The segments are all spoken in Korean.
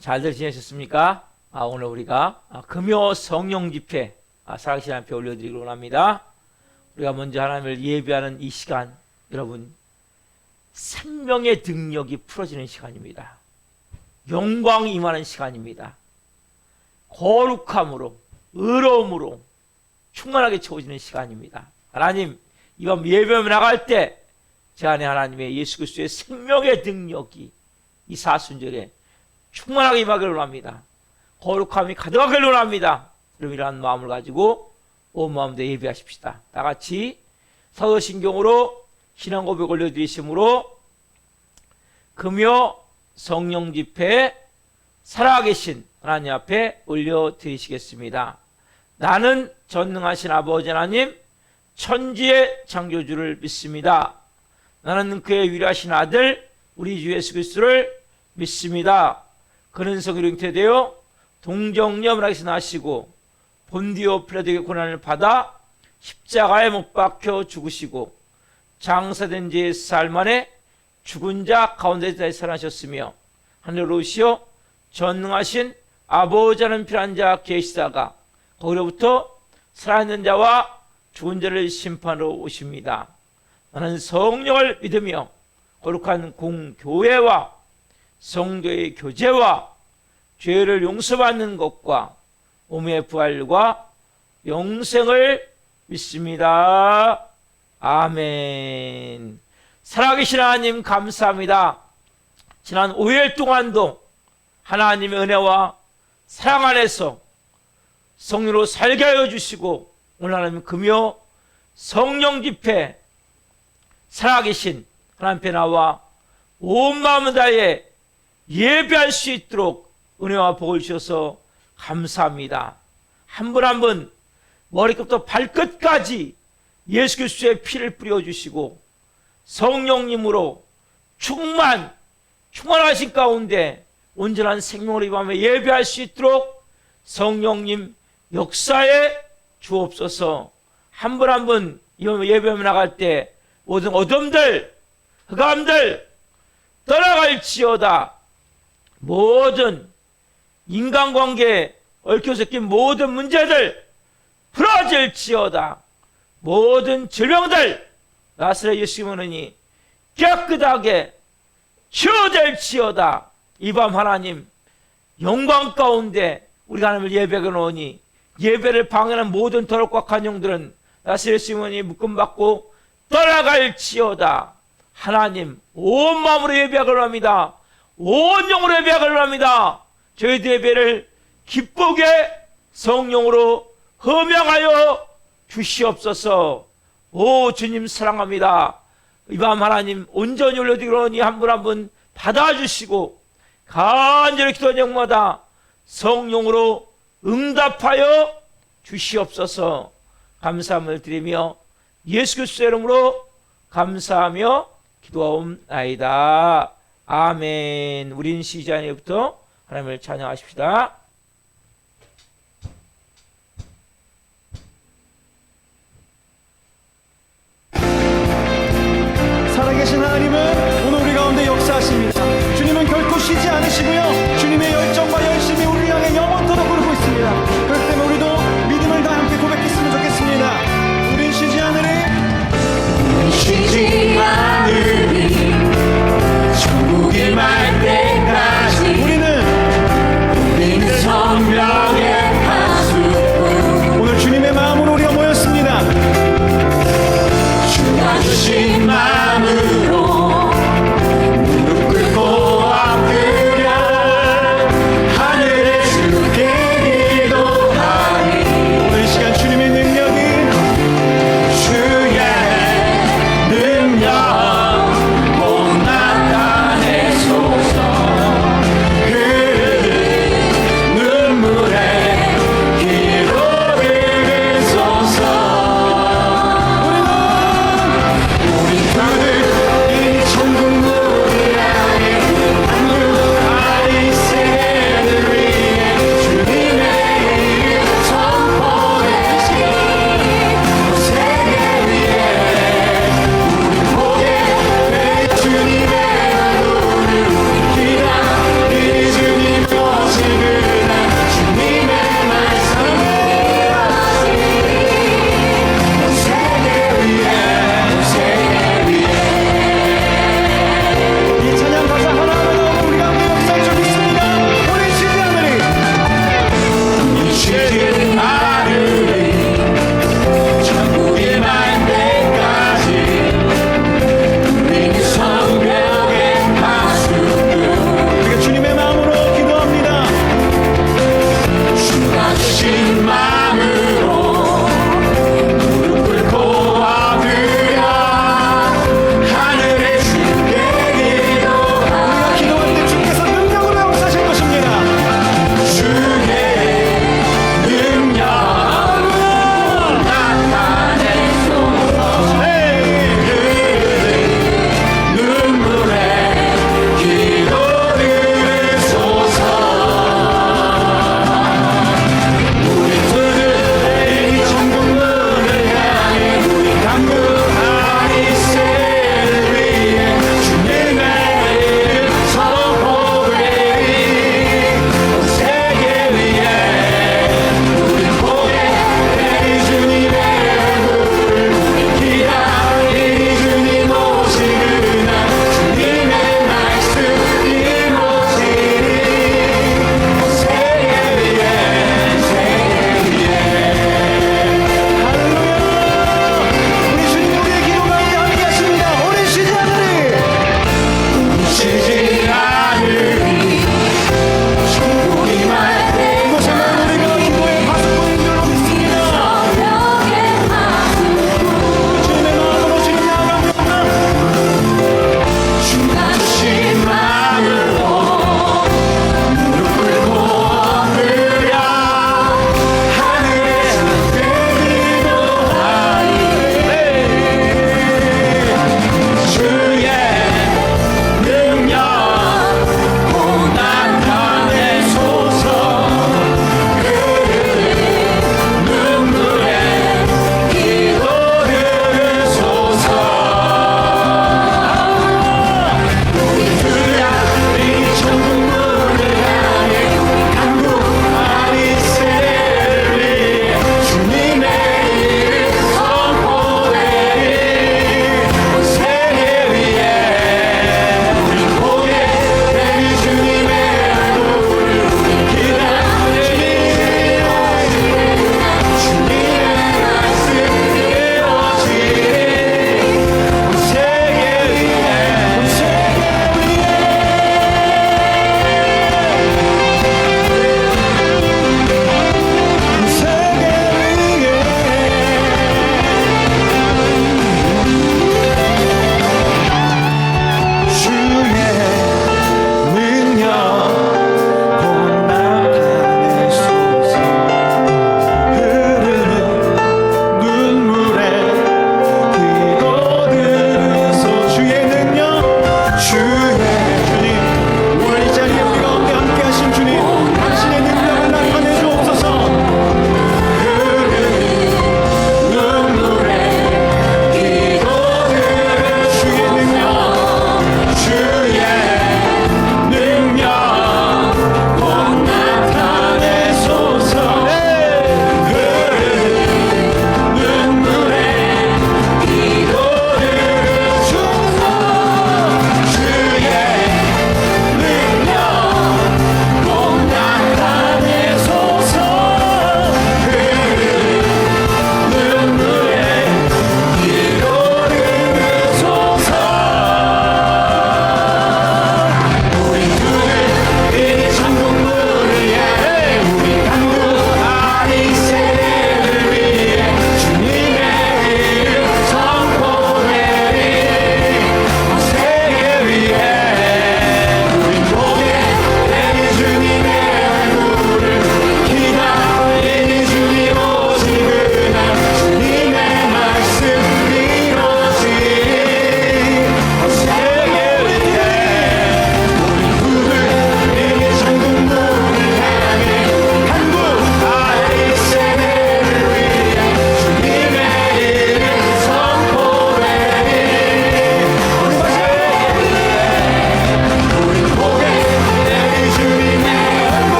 잘들 지내셨습니까? 오늘 우리가 금요 성령 집회 살아계신 하나님 앞에 올려드리기로 원합니다. 우리가 먼저 하나님을 예배하는 이 시간, 여러분 생명의 능력이 풀어지는 시간입니다. 영광이 임하는 시간입니다. 거룩함으로, 의로움으로 충만하게 채워지는 시간입니다. 하나님, 이번 예배에 나갈 때 제 안에 하나님의 예수 그리스도의 생명의 능력이 이 사순절에 충만하게 임하기를 원합니다. 거룩함이 가득하기를 원합니다. 그럼 이러한 마음을 가지고 온 마음으로 예배하십시다. 다 같이 사도신경으로 신앙 고백 올려드리심으로 금요 성령 집회에 살아계신 하나님 앞에 올려드리시겠습니다. 나는 전능하신 아버지 하나님 천지의 창조주를 믿습니다. 나는 그의 위대하신 아들 우리 주 예수 그리스도를 믿습니다. 그는 성으로 잉태되어 동정녀 나에게서 나시고 본디오 필라도의 고난을 받아 십자가에 못 박혀 죽으시고 장사된 지 사흘 만에 죽은 자 가운데서 살아나셨으며 하늘로 오시어 전능하신 아버지 하나님 필요한 자 계시다가 거기로부터 살아있는 자와 죽은 자를 심판하러 오십니다. 나는 성령을 믿으며 거룩한 공교회와 성도의 교제와 죄를 용서받는 것과 몸의 부활과 영생을 믿습니다. 아멘. 살아계신 하나님 감사합니다. 지난 5일 동안도 하나님의 은혜와 사랑 안에서 성령으로 살게 하여 주시고 오늘 하나님 금요 성령 집회 살아계신 하나님 앞에 나와 온 마음을 다해 예배할 수 있도록 은혜와 복을 주셔서 감사합니다. 한 분 한 분 머리끝부터 발끝까지 예수 그리스도의 피를 뿌려주시고 성령님으로 충만하신 가운데 온전한 생명으로 이 밤에 예배할 수 있도록 성령님 역사에 주옵소서. 한 분 한 분 이 밤에 예배하며 나갈 때 모든 어둠들, 흑암들 떠나갈지어다. 모든 인간관계에 얽혀서 낀 모든 문제들 풀어질지어다. 모든 질병들 나사렛 예수 이름으로 깨끗하게 치유될지어다. 이 밤 하나님 영광 가운데 우리가 하나님을 예배하게 놓으니 예배를 방해하는 모든 더럽고 악한 영들은 나사렛 예수 이름으로 묶음받고 떠나갈지어다. 하나님 온 마음으로 예배하기를 합니다. 온 영으로 예배하기를 합니다. 저희들 예배를 기쁘게 성령으로 흠양하여 주시옵소서. 오 주님 사랑합니다. 이 밤 하나님 온전히 올려드리니 한 분 한 분 받아주시고 간절히 기도하는 영마다 성령으로 응답하여 주시옵소서. 감사함을 드리며 예수 그리스도의 이름으로 감사하며 기도하옵나이다. 아멘. 우린 시작부터 하나님을 찬양하십시다. 살아계신 하나님은 오늘 우리 가운데 역사하십니다. 주님은 결코 쉬지 않으시고요, 주님의 열정과 열심이 우리를 향해 영원토록 흐르고 있습니다. 그렇기 때문에 우리도 믿음을 다 함께 고백했으면 좋겠습니다. 우린 쉬지 않으리, 쉬지 않으리, 천국이 말 때까지 우리는 성령의 하수꾼. 오늘 주님의 마음으로 우리가 모였습니다. 주가 주신 마음으로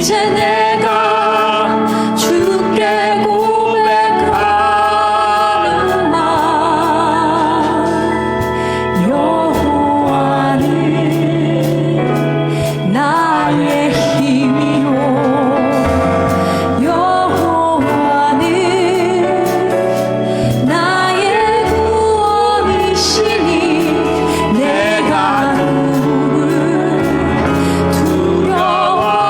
이제 내가 주께 고백하는 말 여호와는 나의 힘이요 여호와는 나의 구원이시니 내가 누구를 두려워하리요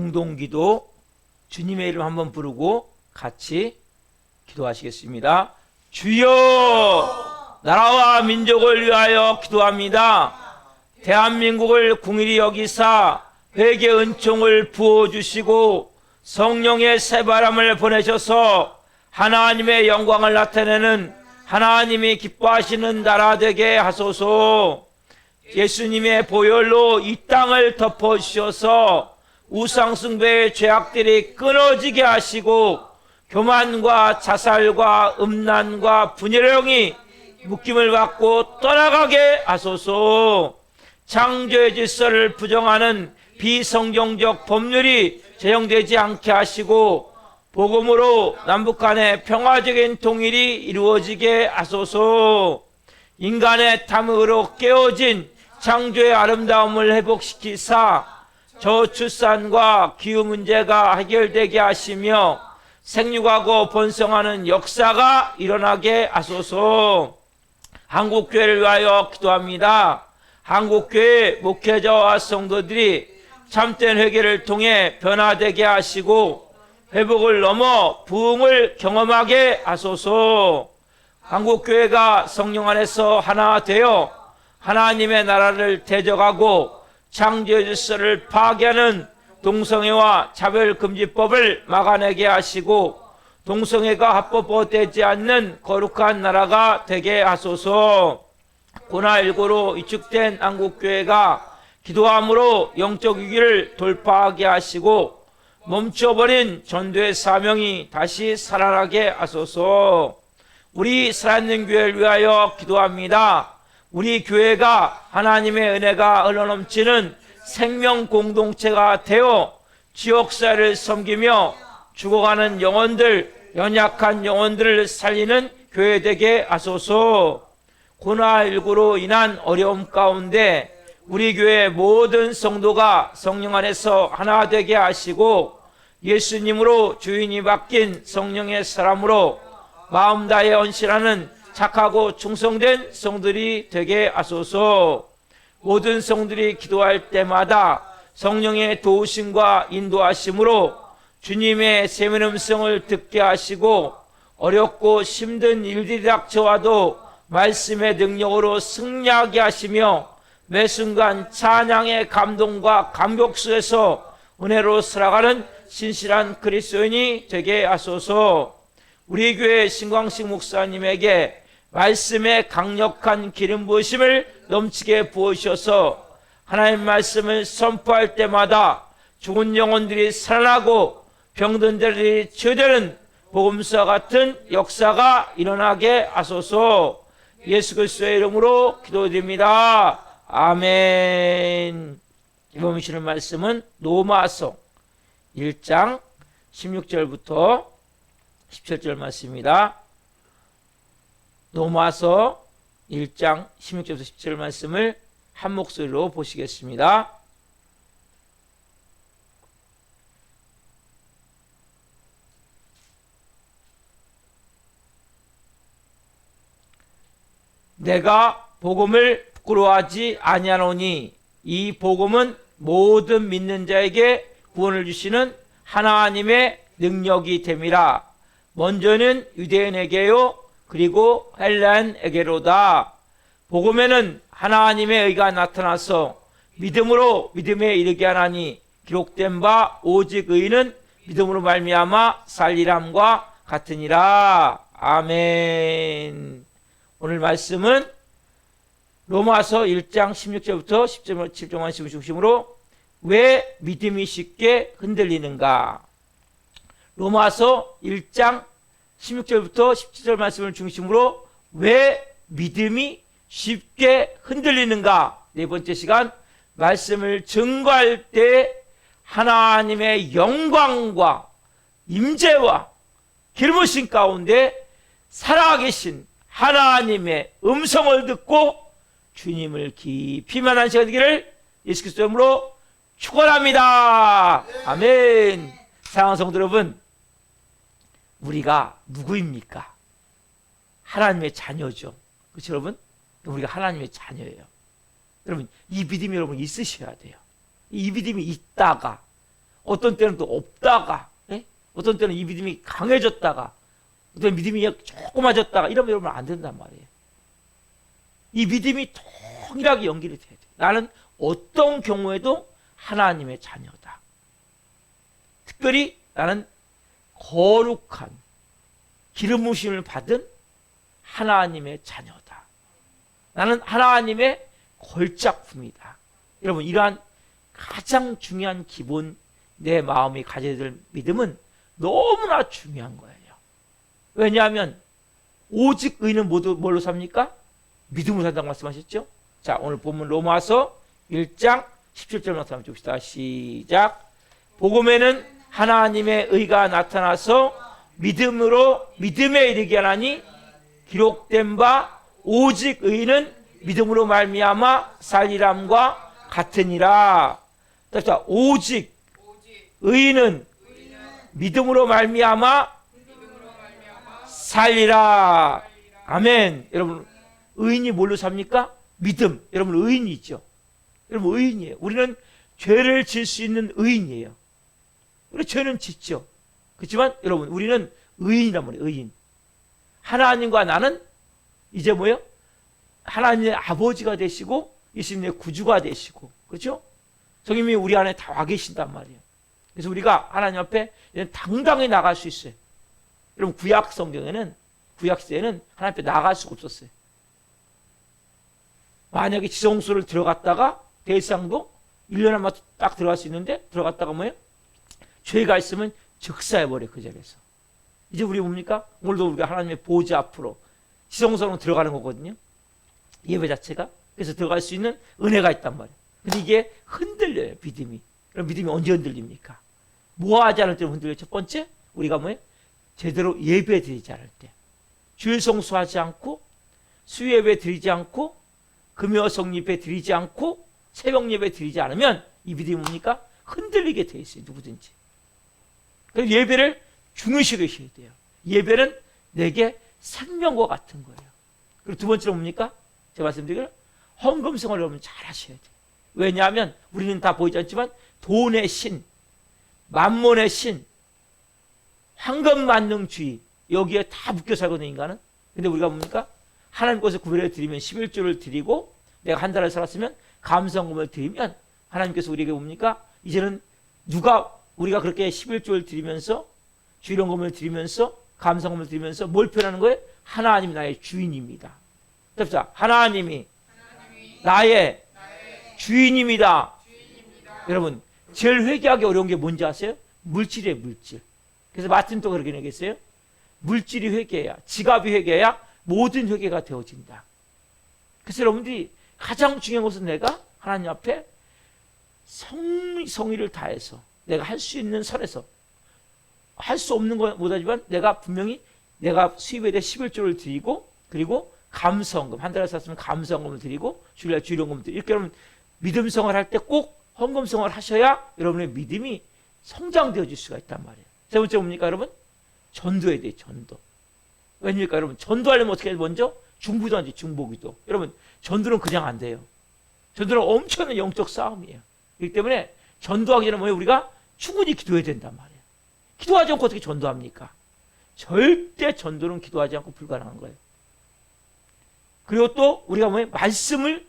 공동기도 주님의 이름 한번 부르고 같이 기도하시겠습니다. 주여, 나라와 민족을 위하여 기도합니다. 대한민국을 궁일이 여기사 회개 은총을 부어주시고 성령의 새바람을 보내셔서 하나님의 영광을 나타내는 하나님이 기뻐하시는 나라 되게 하소서. 예수님의 보혈로 이 땅을 덮어주셔서 우상숭배의 죄악들이 끊어지게 하시고 교만과 자살과 음란과 분열의 영이 묶임을 받고 떠나가게 하소서. 창조의 질서를 부정하는 비성경적 법률이 제정되지 않게 하시고 복음으로 남북 간의 평화적인 통일이 이루어지게 하소서. 인간의 탐욕으로 깨어진 창조의 아름다움을 회복시키사 저출산과 기후 문제가 해결되게 하시며 생육하고 번성하는 역사가 일어나게 하소서. 한국교회를 위하여 기도합니다. 한국교회 목회자와 성도들이 참된 회개를 통해 변화되게 하시고 회복을 넘어 부흥을 경험하게 하소서. 한국교회가 성령 안에서 하나 되어 하나님의 나라를 대적하고 창조의 질서를 파괴하는 동성애와 차별금지법을 막아내게 하시고 동성애가 합법화되지 않는 거룩한 나라가 되게 하소서. 코로나19로 위축된 한국교회가 기도함으로 영적 위기를 돌파하게 하시고 멈춰버린 전도의 사명이 다시 살아나게 하소서. 우리 살아있는 교회를 위하여 기도합니다. 우리 교회가 하나님의 은혜가 흘러넘치는 생명 공동체가 되어 지역사회를 섬기며 죽어가는 영혼들, 연약한 영혼들을 살리는 교회 되게 하소서. 코로나19로 인한 어려움 가운데 우리 교회 모든 성도가 성령 안에서 하나 되게 하시고 예수님으로 주인이 바뀐 성령의 사람으로 마음 다해 헌신하는 착하고 충성된 성들이 되게 하소서. 모든 성들이 기도할 때마다 성령의 도우심과 인도하심으로 주님의 세밀 음성을 듣게 하시고 어렵고 힘든 일들이 닥쳐와도 말씀의 능력으로 승리하게 하시며 매 순간 찬양의 감동과 감격 속에서 은혜로 살아가는 신실한 그리스도인이 되게 하소서. 우리 교회 신광식 목사님에게 말씀의 강력한 기름 부으심을 넘치게 부으셔서 하나님 말씀을 선포할 때마다 죽은 영혼들이 살아나고 병든 자들이 치유되는 복음서와 같은 역사가 일어나게 하소서. 예수 그리스도의 이름으로 기도드립니다. 아멘. 이번 주시는 말씀은 로마서 1장 16절부터 17절 말씀입니다. 로마서 1장 16절부터 17절 말씀을 한 목소리로 보시겠습니다. 내가 복음을 부끄러워하지 아니하노니 이 복음은 모든 믿는 자에게 구원을 주시는 하나님의 능력이 됨이라. 먼저는 유대인에게요 그리고 헬라인에게로다. 복음에는 하나님의 의가 나타나서 믿음으로 믿음에 이르게 하나니 기록된 바 오직 의인은 믿음으로 말미암아 살리람과 같으니라. 아멘. 오늘 말씀은 로마서 1장 16절부터 17절 말씀을 중심으로 왜 믿음이 쉽게 흔들리는가. 로마서 1장 16절부터 17절 말씀을 중심으로 왜 믿음이 쉽게 흔들리는가. 네 번째 시간 말씀을 증거할 때 하나님의 영광과 임재와 기름부으심 가운데 살아계신 하나님의 음성을 듣고 주님을 깊이 만난 시간 되기를 예수 그리스도 이름으로 축원합니다. 아멘. 사랑하는 성도 여러분, 우리가 누구입니까? 하나님의 자녀죠. 그렇죠 여러분? 우리가 하나님의 자녀예요. 여러분 이 믿음이 여러분 있으셔야 돼요. 이 믿음이 있다가 어떤 때는 또 없다가, 예? 어떤 때는 이 믿음이 강해졌다가, 어떤 믿음이 조그마졌다가 이러면 여러분 안 된단 말이에요. 이 믿음이 동일하게 연결이 돼야 돼. 나는 어떤 경우에도 하나님의 자녀다. 특별히 나는 거룩한 기름 부으심을 받은 하나님의 자녀다. 나는 하나님의 걸작품이다. 여러분, 이러한 가장 중요한 기본 내 마음이 가져야 될 믿음은 너무나 중요한 거예요. 왜냐하면 오직 의인은 모두 뭘로 삽니까? 믿음으로 산다고 말씀하셨죠? 자, 오늘 본문 로마서 1장 17절 말씀 한번 봅시다. 시작. 복음에는 하나님의 의가 나타나서 믿음으로 믿음에 이르게 하나니 기록된 바 오직 의인은 믿음으로 말미암아 살리람과 같으니라. 자, 오직 의인은 믿음으로 말미암아 살리라. 아멘. 여러분, 의인이 뭘로 삽니까? 믿음. 여러분, 의인이죠. 여러분, 의인이에요. 우리는 죄를 질 수 있는 의인이에요. 우리 죄는 짓죠. 그렇지만 여러분, 우리는 의인이란 말이에요. 의인. 하나님과 나는 이제 뭐예요? 하나님의 아버지가 되시고 예수님의 구주가 되시고, 그렇죠? 성님이 우리 안에 다 와 계신단 말이에요. 그래서 우리가 하나님 앞에 당당히 나갈 수 있어요. 여러분, 구약 성경에는, 구약 시대에는 하나님 앞에 나갈 수가 없었어요. 만약에 지성소를 들어갔다가 대상도 1년에 한 번 딱 들어갈 수 있는데 들어갔다가 뭐예요? 죄가 있으면 즉사해버려, 그 자리에서. 이제 우리 뭡니까? 오늘도 우리가 하나님의 보좌 앞으로 지성소로 들어가는 거거든요. 예배 자체가. 그래서 들어갈 수 있는 은혜가 있단 말이에요. 근데 이게 흔들려요, 믿음이. 그럼 믿음이 언제 흔들립니까? 뭐 하지 않을 때 흔들려요? 첫 번째, 우리가 뭐예요? 제대로 예배 드리지 않을 때. 주일 성수하지 않고, 수예배 드리지 않고, 금요 성립회 드리지 않고, 새벽 예배 드리지 않으면 이 믿음이 뭡니까? 흔들리게 돼 있어요, 누구든지. 그래서 예배를 중요시 여기셔야 돼요. 예배는 내게 생명과 같은 거예요. 그리고 두 번째로 뭡니까? 제가 말씀드리기를 헌금 생활을 여러분 잘 하셔야 돼요. 왜냐하면 우리는 다 보이지 않지만 돈의 신, 만몬의 신, 황금만능주의, 여기에 다 묶여 살거든요, 인간은. 근데 우리가 뭡니까? 하나님 것을 구별해 드리면 11조를 드리고, 내가 한 달을 살았으면 감성금을 드리면 하나님께서 우리에게 뭡니까? 이제는 우리가 그렇게 11조를 드리면서, 주일원금을 드리면서, 감성금을 드리면서 뭘 표현하는 거예요? 하나님이 나의 주인입니다. 자, 하나님이 나의 주인입니다. 여러분, 제일 회개하기 어려운 게 뭔지 아세요? 물질이에요, 물질. 그래서 마틴 또 그렇게 얘기했어요. 물질이 회개야, 지갑이 회개야 모든 회개가 되어진다. 그래서 여러분들이 가장 중요한 것은 내가 하나님 앞에 성의를 다해서 내가 할 수 있는 선에서, 할 수 없는 건 못하지만 내가 분명히 내가 수입에 대해 11조를 드리고, 그리고 감성금, 한 달에 샀으면 감성금을 드리고, 주일날 주일원금을 드리고, 이렇게 여러분 믿음 생활 할 때 꼭 헌금 생활 하셔야 여러분의 믿음이 성장되어질 수가 있단 말이에요. 세 번째 뭡니까, 여러분? 전도해야 돼요, 전도. 왜입니까, 여러분? 전도하려면 어떻게 해야 돼요? 먼저 중부도인지 중보기도. 여러분, 전도는 그냥 안 돼요. 전도는 엄청난 영적 싸움이에요. 그렇기 때문에 전도하기 전에 뭐예요? 우리가 충분히 기도해야 된단 말이에요. 기도하지 않고 어떻게 전도합니까? 절대 전도는 기도하지 않고 불가능한 거예요. 그리고 또 우리가 뭐예요? 말씀을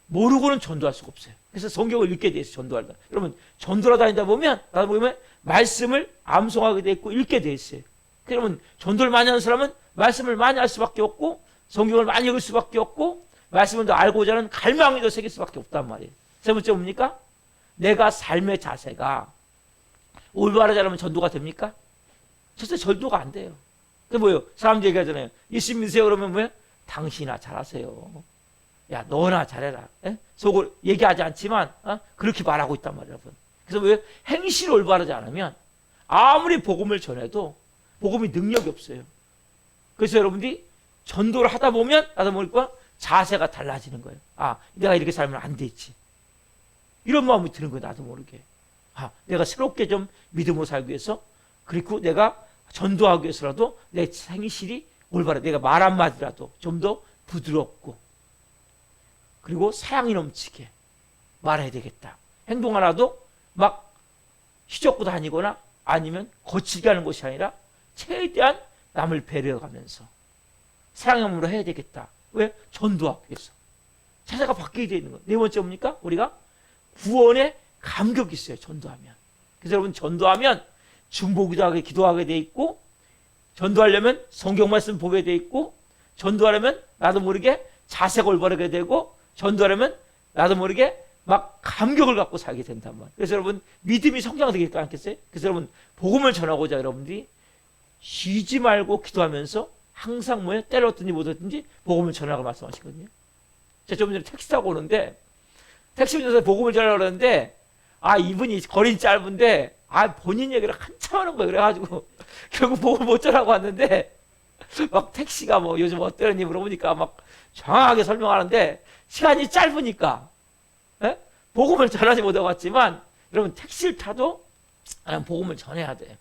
모르고는 전도할 수가 없어요. 그래서 성경을 읽게 돼 있어요, 전도하다. 여러분, 전도를 다니다 보면 말씀을 암송하게 돼 있고 읽게 돼 있어요. 그러면 전도를 많이 하는 사람은 말씀을 많이 할 수밖에 없고, 성경을 많이 읽을 수밖에 없고, 말씀을 더 알고자 하는 갈망이 더 생길 수밖에 없단 말이에요. 세 번째 뭡니까? 내가 삶의 자세가 올바르지 않으면 전도가 됩니까? 절대 전도가 안 돼요. 그 뭐예요? 사람들이 얘기하잖아요. 예수 믿으세요. 그러면 뭐예요? 당신이나 잘하세요. 야, 너나 잘해라. 에? 속으로 얘기하지 않지만 그렇게 말하고 있단 말이에요, 여러분. 그래서 왜 행실이 올바르지 않으면 아무리 복음을 전해도 복음이 능력이 없어요. 그래서 여러분들이 전도를 하다 보면 나도 모르니까 자세가 달라지는 거예요. 아, 내가 이렇게 살면 안 되지. 이런 마음이 드는 거예요, 나도 모르게. 아, 내가 새롭게 좀 믿음으로 살기 위해서, 그리고 내가 전도하기 위해서라도 내 행실이 올바르, 내가 말 한마디라도 좀 더 부드럽고, 그리고 사랑이 넘치게 말해야 되겠다. 행동 하나도 막 휘젓고 다니거나 아니면 거칠게 하는 것이 아니라 최대한 남을 배려가면서 사랑함으로 해야 되겠다. 왜? 전도하기 위해서. 자세가 바뀌게 되는 거예요. 네 번째 뭡니까? 우리가 구원의 감격이 있어요. 전도하면. 그래서 여러분 전도하면 중보기도하게 기도하게 돼 있고, 전도하려면 성경 말씀 보게 돼 있고, 전도하려면 나도 모르게 자세가 올바르게 되고, 전도하려면 나도 모르게 막 감격을 갖고 살게 된단 말이에요. 그래서 여러분 믿음이 성장되겠지 않겠어요? 그래서 여러분 복음을 전하고자 여러분들이 쉬지 말고 기도하면서 항상 뭐예요? 때렸든지 못했든지 복음을 전하라고 말씀하시거든요. 제가 좀 전에 택시 타고 오는데 택시 운전사에 복음을 전하려고 그러는데 이분이 거리는 짧은데 본인 얘기를 한참 하는 거예요. 그래가지고 결국 복음을 못 전하고 왔는데 막 택시가 뭐 요즘 어떠니 물어보니까 막 정확하게 설명하는데 시간이 짧으니까 복음을 전하지 못하고 왔지만 여러분 택시를 타도 복음을 전해야 돼요.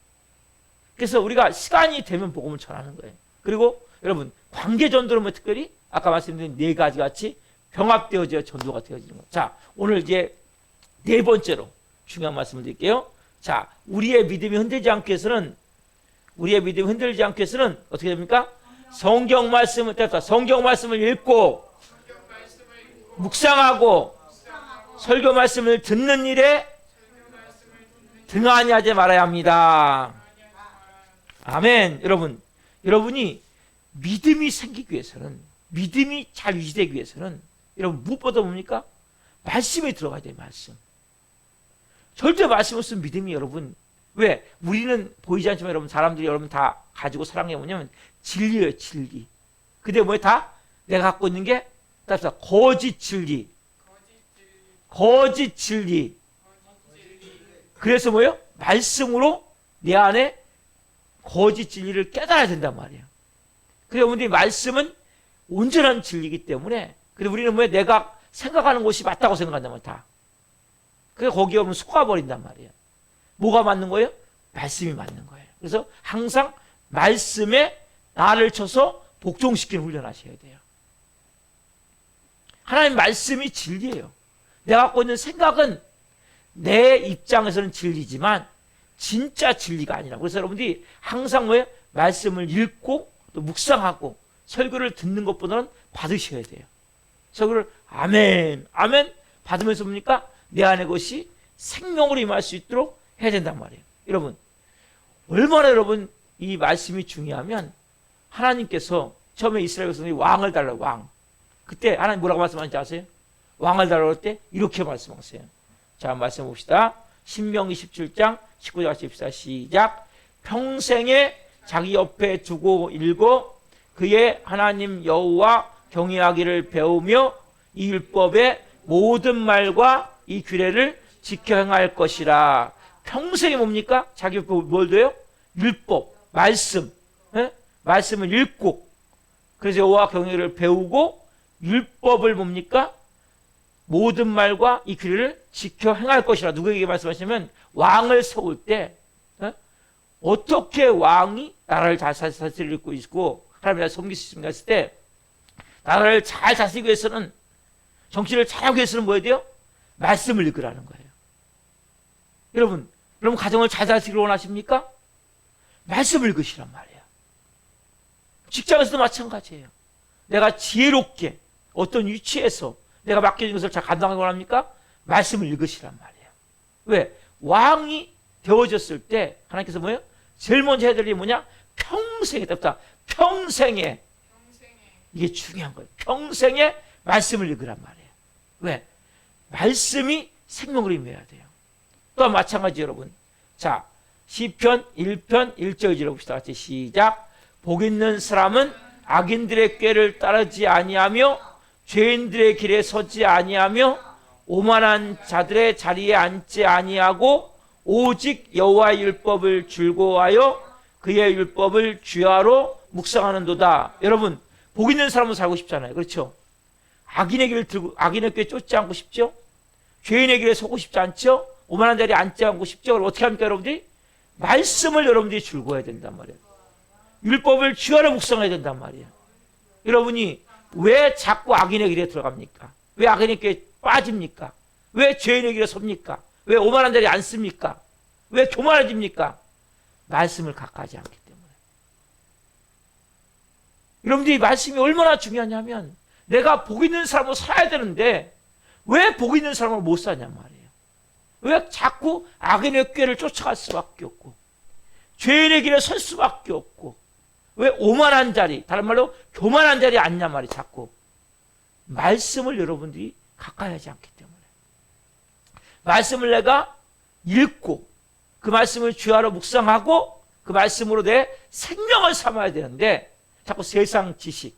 그래서 우리가 시간이 되면 복음을 전하는 거예요. 그리고 여러분 관계 전도는 뭐 특별히 아까 말씀드린 네 가지 같이 병합되어져야 전도가 되어지는 거예요. 자, 오늘 이제 네 번째로 중요한 말씀을 드릴게요. 자, 우리의 믿음이 흔들지 않기 위해서는 어떻게 됩니까? 성경 말씀을 읽고 묵상하고 설교 말씀을 듣는 일에 등한히 하지 말아야 합니다. 아멘. 여러분이 믿음이 생기기 위해서는, 믿음이 잘 유지되기 위해서는 여러분 무엇보다 뭡니까? 말씀에 들어가야 돼요. 말씀. 절대 말씀 없으면 믿음이 여러분, 왜? 우리는 보이지 않지만 여러분 사람들이 여러분 다 가지고 사랑해 뭐냐면 진리예요. 진리. 근데 뭐예요? 다 내가 갖고 있는 게 거짓 진리. 그래서 뭐예요? 말씀으로 내 안에 거짓 진리를 깨달아야 된단 말이에요. 그래서 여러분들이 말씀은 온전한 진리이기 때문에, 그래서 우리는 뭐예요? 내가 생각하는 것이 맞다고 생각한단 말이에요. 다. 그래서 거기에 여러분 속아버린단 말이에요. 뭐가 맞는 거예요? 말씀이 맞는 거예요. 그래서 항상 말씀에 나를 쳐서 복종시키는 훈련하셔야 돼요. 하나님 말씀이 진리예요. 내가 갖고 있는 생각은 내 입장에서는 진리지만 진짜 진리가 아니라. 그래서 여러분들이 항상 뭐예요? 말씀을 읽고 또 묵상하고 설교를 듣는 것보다는 받으셔야 돼요. 설교를 아멘 받으면서 뭡니까? 내 안에 것이 생명으로 임할 수 있도록 해야 된단 말이에요. 여러분 얼마나 여러분 이 말씀이 중요하면, 하나님께서 처음에 이스라엘 백성들이 왕을 달라고, 왕. 그때 하나님 뭐라고 말씀하는지 아세요? 왕을 달라고 할 때 이렇게 말씀하세요. 자, 말씀 봅시다. 신명기 17장 19절 14 시작. 평생에 자기 옆에 두고 읽고 그의 하나님 여호와 경외하기를 배우며 이 율법의 모든 말과 이 규례를 지켜 행할 것이라. 평생에 뭡니까? 자기 옆에 뭘 돼요? 율법, 말씀. 말씀을 읽고, 그래서 여호와 경외를 배우고 율법을 뭡니까? 모든 말과 이 규례를 지켜 행할 것이라. 누구에게 말씀하시면 왕을 세울 때 어떻게 왕이 나라를 잘 다스리고 있고 하나님을 섬길 수 있습니까 했을 때, 나라를 잘 다스리기 위해서는, 정치를 잘하기 위해서는 뭐 해야 돼요? 말씀을 읽으라는 거예요. 여러분 가정을 잘 다스리기를 원하십니까? 말씀을 읽으시란 말이에요. 직장에서도 마찬가지예요. 내가 지혜롭게 어떤 위치에서 내가 맡겨진 것을 잘 감당하기 원합니까? 말씀을 읽으시란 말이에요. 왜? 왕이 되어졌을 때 하나님께서 뭐예요? 제일 먼저 해야 될 일이 뭐냐? 평생에 이게 중요한 거예요. 평생에 말씀을 읽으란 말이에요. 왜? 말씀이 생명으로 임해야 돼요. 또한 마찬가지 여러분. 자, 시편 1편 1절 읽어봅시다. 같이 시작. 복 있는 사람은 악인들의 꾀를 따르지 아니하며 죄인들의 길에 서지 아니하며 오만한 자들의 자리에 앉지 아니하고 오직 여호와의 율법을 즐거워하여 그의 율법을 주야로 묵상하는도다. 여러분 복 있는 사람은 살고 싶잖아요. 그렇죠? 악인의 길을 들고 악인의 꾀 쫓지 않고 싶죠? 죄인의 길에 서고 싶지 않죠? 오만한 자리에 앉지 않고 싶죠? 그럼 어떻게 합니까 여러분들이? 말씀을 여러분들이 즐거워해야 된단 말이에요. 율법을 주야로 묵상해야 된단 말이에요. 여러분이 왜 자꾸 악인의 길에 들어갑니까? 왜 악인의 길에 빠집니까? 왜 죄인의 길에 섭니까? 왜 오만한 자리에 앉습니까? 왜 교만해집니까? 말씀을 가까이하지 않기 때문에. 여러분들이 말씀이 얼마나 중요하냐면 내가 복 있는 사람으로 살아야 되는데 왜 복 있는 사람으로 못 사냐 말이에요. 왜 자꾸 악인의 꾀를 쫓아갈 수밖에 없고 죄인의 길에 설 수밖에 없고 왜 오만한 자리, 다른 말로 교만한 자리에 앉냐 말이에요. 자꾸 말씀을 여러분들이 가까이 하지 않기 때문에. 말씀을 내가 읽고 그 말씀을 주야로 묵상하고 그 말씀으로 내 생명을 삼아야 되는데 자꾸 세상 지식,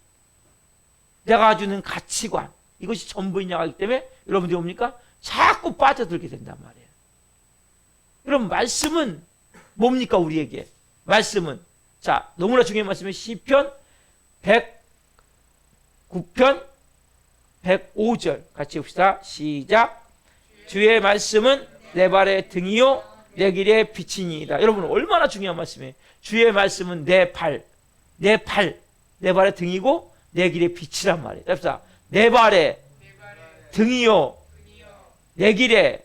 내가 가지고 있는 가치관, 이것이 전부인 하기 때문에 여러분들이 뭡니까? 자꾸 빠져들게 된단 말이에요. 여러분, 말씀은 뭡니까? 우리에게 말씀은, 자, 너무나 중요한 말씀이 시편 109편 105절 같이 봅시다. 시작. 주의 말씀은 내 발의 등이요 내 길의 빛이니이다. 여러분, 얼마나 중요한 말씀이에요. 주의 말씀은 내 발의 등이고 내 길의 빛이란 말이에요. 봅시다. 내 발의 등이요 내 길의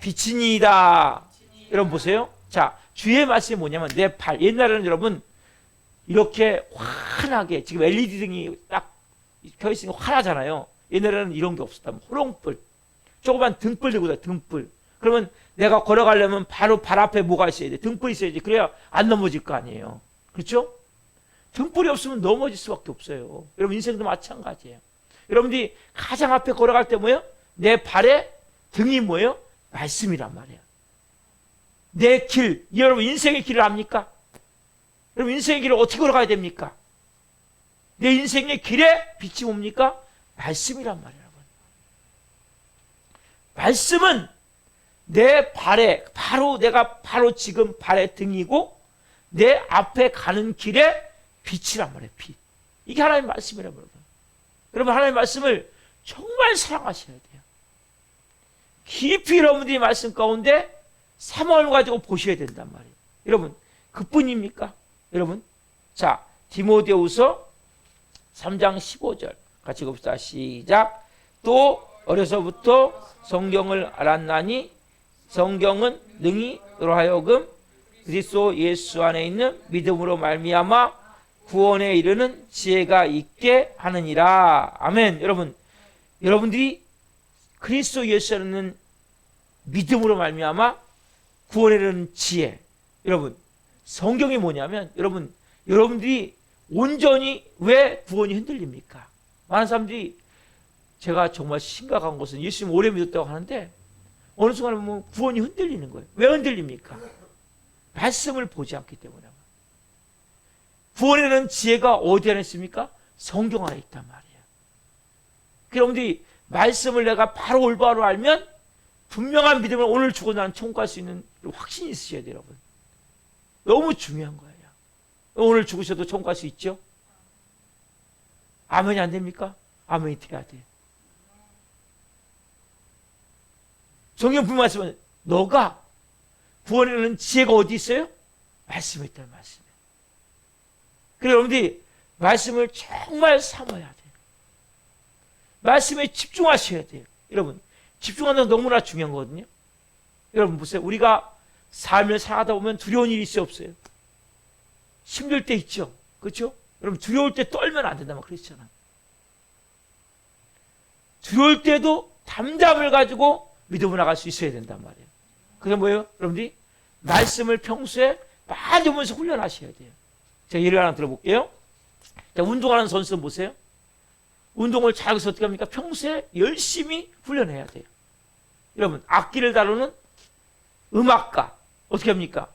빛이니이다. 여러분 보세요. 자, 주의 말씀이 뭐냐면 내 발. 옛날에는 여러분 이렇게 환하게, 지금 LED 등이 딱 켜있으니까 환하잖아요. 옛날에는 이런 게 없었다. 호롱불, 조그만 등불 들고 다녀. 등불. 그러면 내가 걸어가려면 바로 발 앞에 뭐가 있어야 돼? 등불이 있어야지. 그래야 안 넘어질 거 아니에요. 그렇죠? 등불이 없으면 넘어질 수밖에 없어요. 여러분, 인생도 마찬가지예요. 여러분들이 가장 앞에 걸어갈 때 뭐예요? 내 발에 등이 뭐예요? 말씀이란 말이에요. 내 길, 여러분 인생의 길을 압니까? 여러분 인생의 길을 어떻게 걸어가야 됩니까? 내 인생의 길에 빛이 뭡니까? 말씀이란 말이에요. 여러분. 말씀은 내 발에, 내가 지금 발의 등이고 내 앞에 가는 길에 빛이란 말이에요. 빛. 이게 하나님의 말씀이란 말이에요. 여러분, 하나님의 말씀을 정말 사랑하셔야 돼요. 깊이 여러분들이 말씀 가운데 사모함을 가지고 보셔야 된단 말이에요. 여러분, 그뿐입니까? 여러분, 자, 디모데후서 3장 15절 같이 봅시다. 시작. 또 어려서부터 성경을 알았나니 성경은 능히 너로 하여금 그리스도 예수 안에 있는 믿음으로 말미암아 구원에 이르는 지혜가 있게 하느니라. 아멘. 여러분들이 그리스도 예수 안에 있는 믿음으로 말미암아 구원에 이르는 지혜. 여러분, 성경이 뭐냐면 여러분들이 온전히 왜 구원이 흔들립니까? 많은 사람들이, 제가 정말 심각한 것은 예수님 오래 믿었다고 하는데 어느 순간에 보면 구원이 흔들리는 거예요. 왜 흔들립니까? 말씀을 보지 않기 때문에. 구원에는 지혜가 어디 안에 있습니까? 성경 안에 있단 말이에요. 여러분들이 말씀을 내가 바로 올바로 알면 분명한 믿음을 오늘 죽고 나는 천국갈 수 있는 확신이 있으셔야 돼요. 여러분, 너무 중요한 거예요. 오늘 죽으셔도 천국 갈 수 있죠? 아멘이 안 됩니까? 아멘이 돼야 돼요. 성경 분명 말씀은 너가 구원에는 지혜가 어디 있어요? 말씀에 있다는 말씀이에요. 그래서 여러분들이 말씀을 정말 삼아야 돼요. 말씀에 집중하셔야 돼요. 여러분, 집중하는 건 너무나 중요한 거거든요. 여러분 보세요. 우리가 삶을 살아가다 보면 두려운 일이 있어요, 없어요? 힘들 때 있죠. 그렇죠? 여러분, 두려울 때 떨면 안 된다면 그랬잖아요. 두려울 때도 담담을 가지고 믿음으로 나갈 수 있어야 된단 말이에요. 그게 뭐예요? 여러분들이 말씀을 평소에 많이 보면서 훈련하셔야 돼요. 제가 예를 하나 들어볼게요. 자, 운동하는 선수 보세요. 운동을 잘해서 어떻게 합니까? 평소에 열심히 훈련해야 돼요. 여러분, 악기를 다루는 음악가 어떻게 합니까?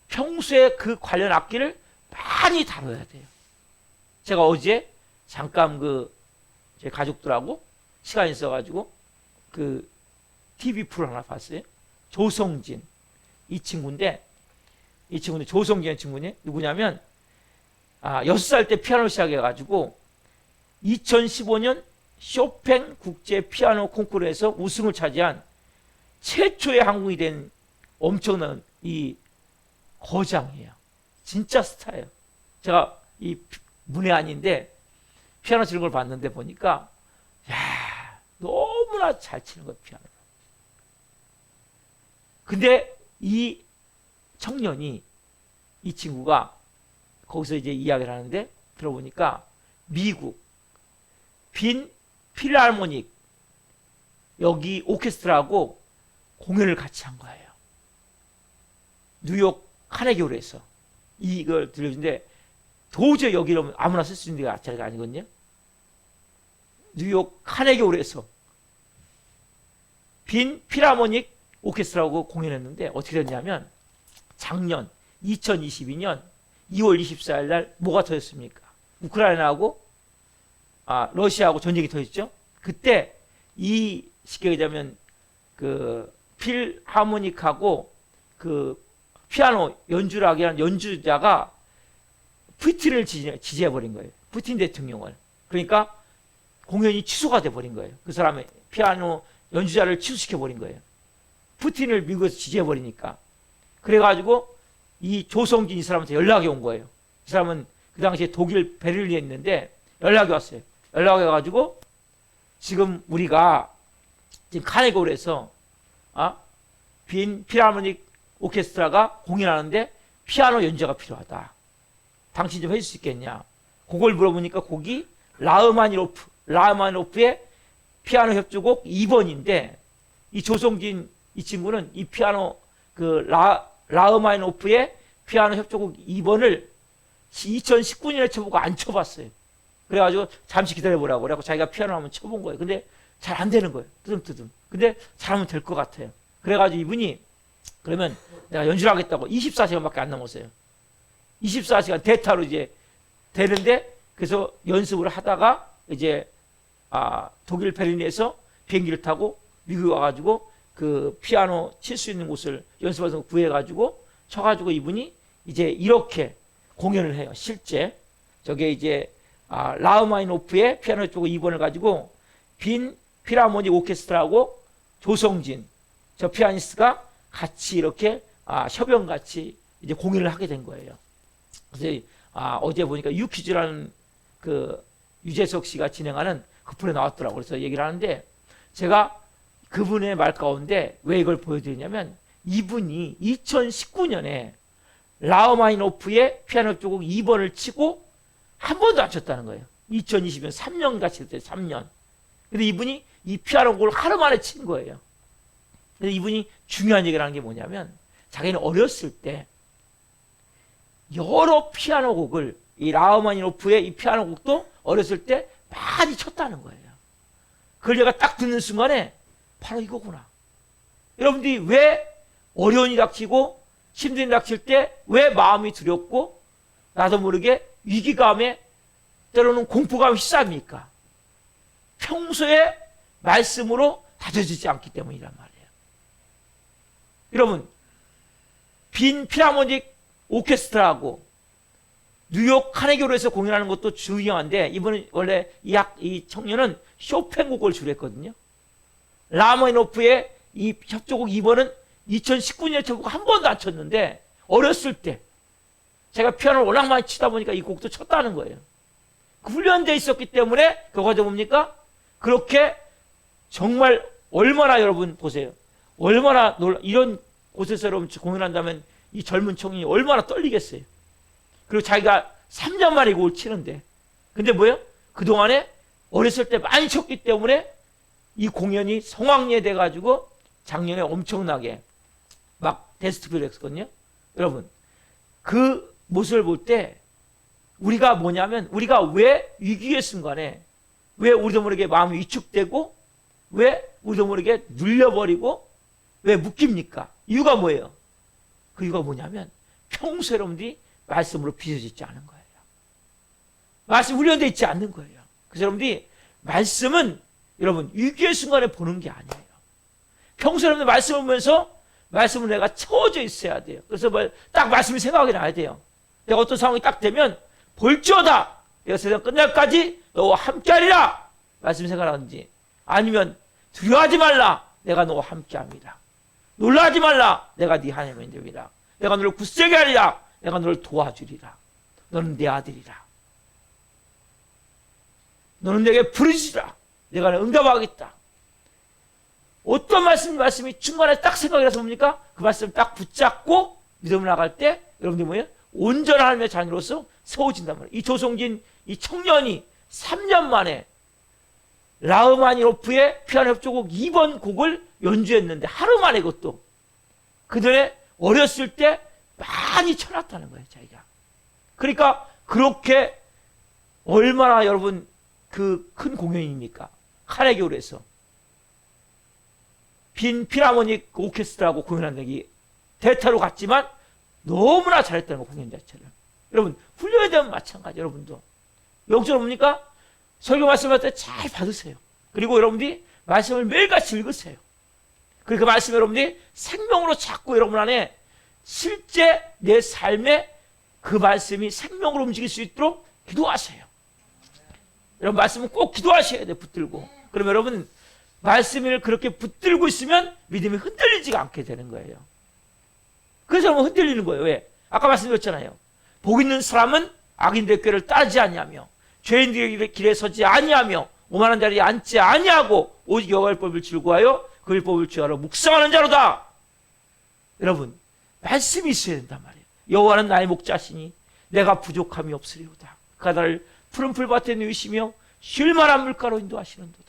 평소에 그 관련 악기를 많이 다뤄야 돼요. 제가 어제 잠깐 제 가족들하고 시간이 있어가지고 TV 프로 하나 봤어요. 조성진 이 친구인데 조성진 친구네. 누구냐면 6살 때 피아노 시작해가지고 2015년 쇼팽 국제 피아노 콩쿠르에서 우승을 차지한 최초의 한국이 된 엄청난 이 거장이에요. 진짜 스타예요. 제가 이 문외한인데 피아노 치는 걸 봤는데 보니까 너무나 잘 치는 거예요, 피아노. 근데 이 청년이 이 친구가 거기서 이제 이야기를 하는데 들어보니까 미국 빈 필하모닉 여기 오케스트라하고 공연을 같이 한 거예요. 뉴욕 카네기홀에서 이걸 들려주는데 도저히 여기로 아무나 쓸 수 있는 자리가 아니거든요. 뉴욕 카네기홀에서 빈 필하모닉 오케스트라하고 공연했는데 어떻게 됐냐면 작년 2022년 2월 24일 날 뭐가 터졌습니까? 우크라이나하고 러시아하고 전쟁이 터졌죠. 그때 이 쉽게 얘기하자면 그 필하모닉하고 그 피아노 연주를 하게 한 연주자가 푸틴을 지지해버린 거예요. 푸틴 대통령을. 그러니까 공연이 취소가 돼버린 거예요. 그 사람의 피아노 연주자를 취소시켜버린 거예요. 푸틴을 미국에서 지지해버리니까. 그래가지고 이 조성진 이 사람한테 연락이 온 거예요. 이 사람은 그 당시에 독일 베를린에 있는데 연락이 왔어요. 연락이 와가지고 지금 우리가 지금 카네기홀에서 빈 필하모닉 오케스트라가 공연하는데 피아노 연주자가 필요하다. 당신 좀 해줄 수 있겠냐? 그걸 물어보니까 곡이 라흐마니노프의 피아노 협주곡 2번인데 이 조성진 이 친구는 이 피아노 그 라흐마니노프의 피아노 협주곡 2번을 2019년에 쳐보고 안 쳐봤어요. 그래가지고 잠시 기다려보라고 그래갖고 자기가 피아노 한번 쳐본 거예요. 근데 잘 안 되는 거예요. 뜨듬뜨듬. 근데 잘하면 될 것 같아요. 그래가지고 이분이 그러면 내가 연주를 하겠다고 24시간밖에 안 남았어요. 24시간 대타로 이제 되는데 그래서 연습을 하다가 이제 독일 베를린에서 비행기를 타고 미국에 와가지고 그 피아노 칠 수 있는 곳을 연습해서 구해가지고 쳐가지고 이분이 이제 이렇게 공연을 해요. 실제 저게 이제 라흐마니노프의 피아노 쪽 2번을 가지고 빈 필하모닉 오케스트라하고 조성진 저 피아니스트가 같이 이렇게 협연같이 이제 공연을 하게 된 거예요. 그래서 어제 보니까 유퀴즈라는 그 유재석 씨가 진행하는 그 프로에 나왔더라고요. 그래서 얘기를 하는데 제가 그분의 말 가운데 왜 이걸 보여드리냐면 이분이 2019년에 라흐마니노프의 피아노 쪽곡 2번을 치고 한 번도 안 쳤다는 거예요. 2020년 3년 같이 됐어요. 3년. 근데 이분이 이 피아노 곡을 하루 만에 친 거예요. 근데 이분이 중요한 얘기를 하는 게 뭐냐면 자기는 어렸을 때 여러 피아노 곡을 이 라흐마니노프의 이 피아노 곡도 어렸을 때 많이 쳤다는 거예요. 그걸 제가 딱 듣는 순간에 바로 이거구나. 여러분들이 왜 어려움이 닥치고 힘듦이 닥칠 때 왜 마음이 두렵고 나도 모르게 위기감에 때로는 공포감이 휩싸입니까? 평소에 말씀으로 다져지지 않기 때문이란 말이에요. 여러분 빈 필하모닉 오케스트라하고 뉴욕 카네기홀에서 공연하는 것도 중요한데 이분은 원래 이 청년은 쇼팽 곡을 주로 했거든요. 라흐마니노프의 이 협주곡 2번은 2019년에 쳐보고 한 번도 안 쳤는데 어렸을 때 제가 피아노를 워낙 많이 치다 보니까 이 곡도 쳤다는 거예요. 그 훈련되어 있었기 때문에 결과적으로 뭡니까? 그렇게 정말 얼마나 여러분 보세요. 얼마나 이런 곳에서 여러분 공연한다면 이 젊은 청년이 얼마나 떨리겠어요. 그리고 자기가 3년 만에 곡을 치는데 근데 뭐예요? 그동안에 어렸을 때 많이 쳤기 때문에 이 공연이 성황리에 돼가지고 작년에 엄청나게 막 데스티비를 했거든요. 여러분 그 모습을 볼 때 우리가 뭐냐면 우리가 왜 위기의 순간에 왜 우리도 모르게 마음이 위축되고 왜 우리도 모르게 눌려버리고 왜 묶입니까? 이유가 뭐예요? 그 이유가 뭐냐면 평소에 여러분들이 말씀으로 빚어지지 않은 거예요. 말씀 훈련되어 있지 않는 거예요. 그래서 여러분들이 말씀은 여러분 위기의 순간에 보는 게 아니에요. 평소에 여러분들 말씀을 보면서 말씀을 내가 채워져 있어야 돼요. 그래서 딱 말씀이 생각이 나야 돼요. 내가 어떤 상황이 딱 되면 볼지어다 내가 세상 끝날까지 너와 함께하리라 말씀이 생각나는지 아니면 두려워하지 말라 내가 너와 함께합니다. 놀라지 말라 내가 네 하나님의 됩니다. 내가 너를 굳세게 하리라 내가 너를 도와주리라. 너는 내 아들이라. 너는 내게 부르시라. 내가 응답하겠다. 어떤 말씀이 중간에 딱 생각이 나서 뭡니까? 그 말씀을 딱 붙잡고 믿음을 나갈 때 여러분들이 뭐예요? 온전한 하나님의 자녀로서 세워진단 말이에요. 이 조성진 이 청년이 3년 만에 라흐마니노프의 피아노 협주곡 2번 곡을 연주했는데 하루 만에 그것도 그들의 어렸을 때 많이 쳐놨다는 거예요, 자기가. 그러니까 그렇게 얼마나 여러분 그 큰 공연입니까? 카네기홀에서 빈 필하모닉 오케스트라하고 공연한 게 대타로 갔지만 너무나 잘했다는 거, 공연 자체를. 여러분 훈련에 대한 마찬가지. 여러분도 영적으로 뭡니까? 설교 말씀할 때 잘 받으세요. 그리고 여러분들이 말씀을 매일같이 읽으세요. 그리고 그 말씀 여러분들이 생명으로 자꾸 여러분 안에 실제 내 삶에 그 말씀이 생명으로 움직일 수 있도록 기도하세요. 여러분 말씀은 꼭 기도하셔야 돼요. 붙들고. 그러면 여러분 말씀을 그렇게 붙들고 있으면 믿음이 흔들리지가 않게 되는 거예요. 그래서 여러분 흔들리는 거예요. 왜? 아까 말씀드렸잖아요. 복 있는 사람은 악인들의 꾀를 따르지 아니하며 죄인들의 길에 서지 아니하며 오만한 자리에 앉지 아니하고 오직 여호와의 법을 즐거워하여 그 율법을 취하러 묵상하는 자로다. 여러분 말씀이 있어야 된단 말이에요. 여호와는 나의 목자시니 내가 부족함이 없으리로다. 그가 나를 푸른 풀밭에 누이시며 쉴 만한 물가로 인도하시는도다.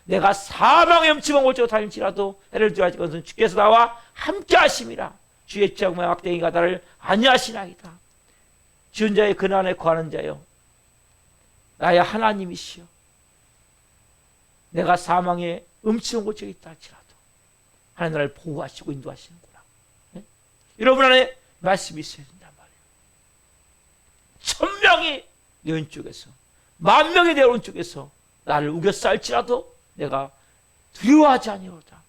내가 사망의 염치만 골짜기로 다닐지라도 해를 두하지 것은 주께서 나와 함께 하심이라. 주의 자궁의 막대기가 나를 안위하시나이다. 지은 자의 근한에 거하는 자여 나의 하나님이시여 내가 사망의 음침한 골짜기에 있다 할지라도 하나님 나를 보호하시고 인도하시는구나. 네? 여러분 안에 말씀이 있어야 된단 말이에요. 1000명이 내 왼쪽에서 10,000명이 내 오른쪽에서 나를 우겨싸일지라도 내가 두려워하지 아니오다.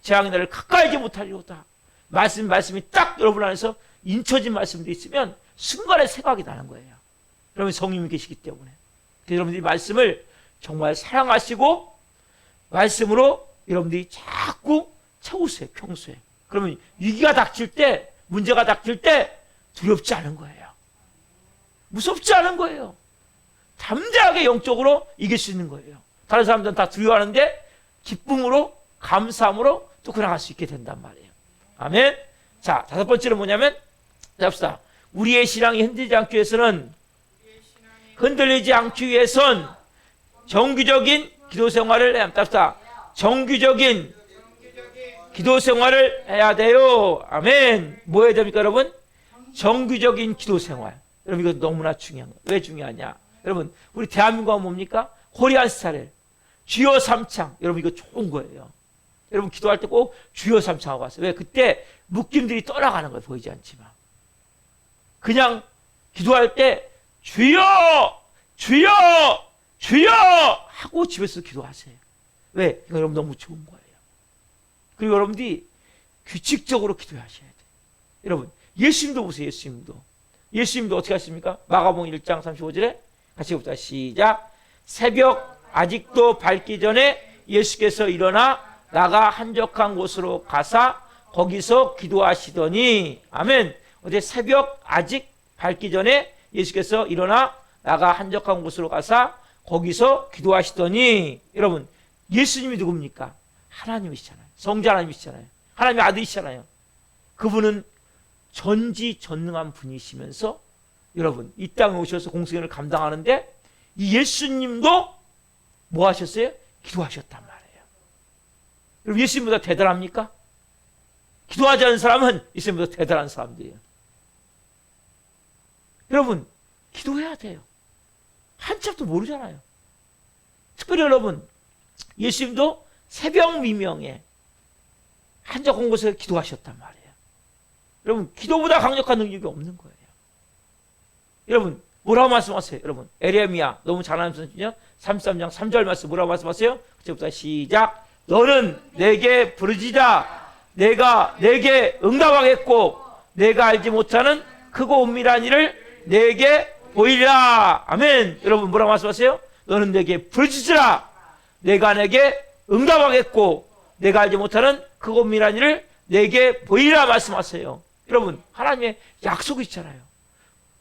재앙이 나를 가까이 하지 못하리오다. 말씀이 딱 여러분 안에서 인쳐진 말씀도 있으면 순간에 생각이 나는 거예요. 여러분 성령님이 계시기 때문에. 그래서 여러분들이 말씀을 정말 사랑하시고 말씀으로 여러분들이 자꾸 채우세요. 평소에. 그러면 위기가 닥칠 때, 문제가 닥칠 때 두렵지 않은 거예요. 무섭지 않은 거예요. 담대하게 영적으로 이길 수 있는 거예요. 다른 사람들은 다 두려워하는데 기쁨으로 감사함으로 또 나갈 수 있게 된단 말이에요. 아멘. 자, 5번째는 뭐냐면 잡시다. 우리의 신앙이 흔들리지 않기 위해선 정규적인 기도 생활을 해야 합시다. 정규적인 기도 생활을 해야 돼요. 아멘. 뭐 해야 됩니까, 여러분? 정규적인 기도 생활. 여러분 이거 너무나 중요한 거예요. 왜 중요하냐? 여러분 우리 대한민국은 뭡니까? 코리안 스타일 주여 삼창. 여러분 이거 좋은 거예요. 여러분 기도할 때 꼭 주여 삼창 하고 왔어요. 왜? 그때 묶임들이 떠나가는 거예요. 보이지 않지만 그냥 기도할 때 주여 주여 주여 하고 집에서 기도하세요. 왜? 이거 여러분 너무 좋은 거예요. 그리고 여러분들이 규칙적으로 기도하셔야 돼요. 여러분 예수님도 보세요. 예수님도 어떻게 하십니까? 마가복음 1장 35절에 같이 봅시다. 시작. 새벽 아직도 밝기 전에 예수께서 일어나 나가 한적한 곳으로 가사 거기서 기도하시더니 아멘. 어제 새벽 아직 밝기 전에 예수께서 일어나 나가 한적한 곳으로 가사 거기서 기도하시더니 여러분 예수님이 누굽니까? 하나님이시잖아요. 성자 하나님이시잖아요. 하나님의 아들이시잖아요. 그분은 전지전능한 분이시면서 여러분 이 땅에 오셔서 공생애를 감당하는데 이 예수님도 뭐 하셨어요? 기도하셨단 말이에요. 여러분 예수님보다 대단합니까? 기도하지 않은 사람은 예수님보다 대단한 사람들이에요. 여러분 기도해야 돼요. 한참도 모르잖아요. 특별히 여러분 예수님도 새벽 미명에 한적한 곳에 기도하셨단 말이에요. 여러분 기도보다 강력한 능력이 없는 거예요. 여러분 뭐라고 말씀하세요? 여러분 에레미야 너무 잘 아는 선지요. 33장 3절 말씀 뭐라고 말씀하세요? 그때부터 시작. 너는 내게 부르짖으라. 내가 내게 응답하겠고 내가 알지 못하는 크고 은밀한 일을 내게 보이리라. 아멘. 여러분 뭐라고 말씀하세요? 너는 내게 부르짖으라. 내가 내게 응답하겠고 내가 알지 못하는 크고 은밀한 일을 내게 보이리라 말씀하세요. 여러분 하나님의 약속이 있잖아요.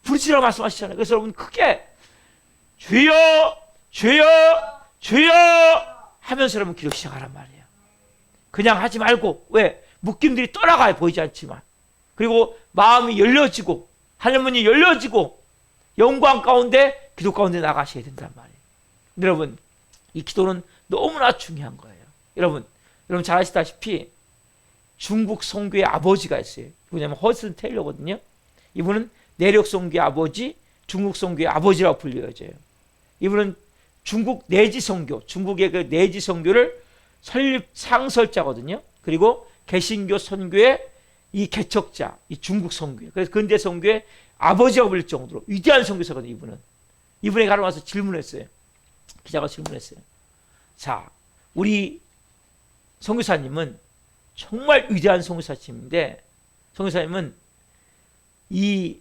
부르짖으라고 말씀하시잖아요. 그래서 여러분 크게 주여 주여 주여 하면서 여러분 기도 시작하란 말이에요. 그냥 하지 말고 왜? 묶임들이 떠나가요. 보이지 않지만. 그리고 마음이 열려지고 하늘문이 열려지고 영광 가운데 기도 가운데 나가셔야 된단 말이에요. 여러분 이 기도는 너무나 중요한 거예요. 여러분 잘 아시다시피 중국 선교의 아버지가 있어요. 누구냐면 허슨 테일러거든요. 이분은 내륙 선교의 아버지, 중국 선교의 아버지라고 불려져요. 이분은 중국 내지 선교, 중국의 그 내지 선교를 설립 창설자거든요. 그리고 개신교 선교의 이 개척자, 이 중국 선교. 그래서 근대 선교의 아버지라고 불릴 정도로 위대한 선교사거든요. 이분에게 가러 와서 질문했어요. 기자가 질문했어요. 자, 우리 선교사님은 정말 위대한 선교사님인데, 선교사님은 이